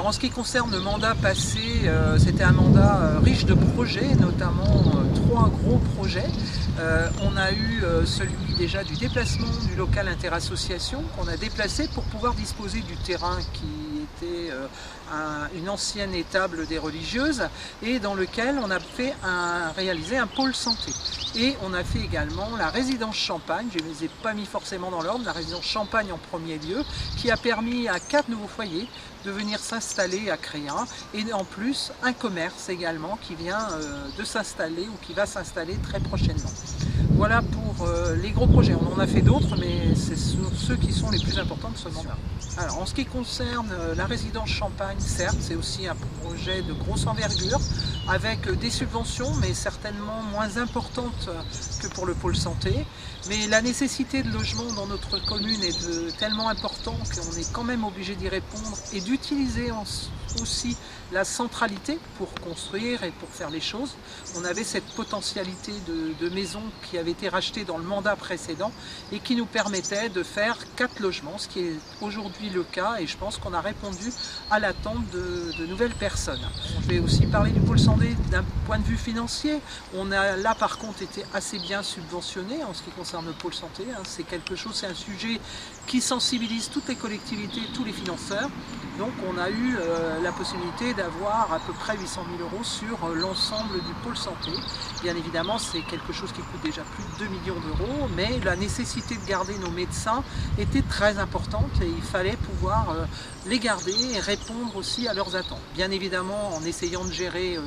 en ce qui concerne le mandat passé, c'était un mandat riche de projets, notamment 3 gros projets. On a eu celui déjà du déplacement du local interassociation qu'on a déplacé pour pouvoir disposer du terrain qui était une ancienne étable des religieuses et dans lequel on a fait réalisé un pôle santé. Et on a fait également la résidence Champagne, je ne les ai pas mis forcément dans l'ordre, la résidence Champagne en premier lieu, qui a permis à 4 nouveaux foyers de venir s'installer à Créa et en plus un commerce également qui vient de s'installer ou qui va s'installer très prochainement. Voilà pour les gros projets. On en a fait d'autres, mais c'est ceux qui sont les plus importants de ce mandat. Alors, en ce qui concerne la résidence Champagne, certes, c'est aussi un projet de grosse envergure, avec des subventions, mais certainement moins importantes que pour le pôle santé. Mais la nécessité de logement dans notre commune est tellement importante qu'on est quand même obligé d'y répondre et d'utiliser aussi la centralité pour construire et pour faire les choses. On avait cette potentialité de maisons qui avait été rachetée dans le mandat précédent et qui nous permettait de faire 4 logements, ce qui est aujourd'hui le cas et je pense qu'on a répondu à l'attente de nouvelles personnes. Je vais aussi parler du pôle santé d'un point de vue financier. On a là par contre été assez bien subventionné en ce qui concerne le pôle santé. C'est quelque chose, c'est un sujet qui sensibilise toutes les collectivités, tous les financeurs. Donc on a eu la possibilité d'avoir à peu près 800 000 € sur l'ensemble du pôle santé. Bien évidemment, c'est quelque chose qui coûte déjà plus de 2 millions d'euros, mais la nécessité de garder nos médecins était très importante et il fallait pouvoir les garder et répondre aussi à leurs attentes. Bien évidemment, en essayant de gérer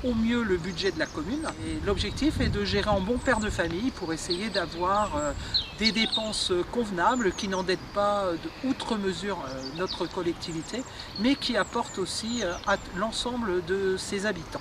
au mieux le budget de la commune. Et l'objectif est de gérer en bon père de famille pour essayer d'avoir des dépenses convenables qui n'endettent pas outre mesure notre collectivité, mais qui apportent aussi à l'ensemble de ses habitants.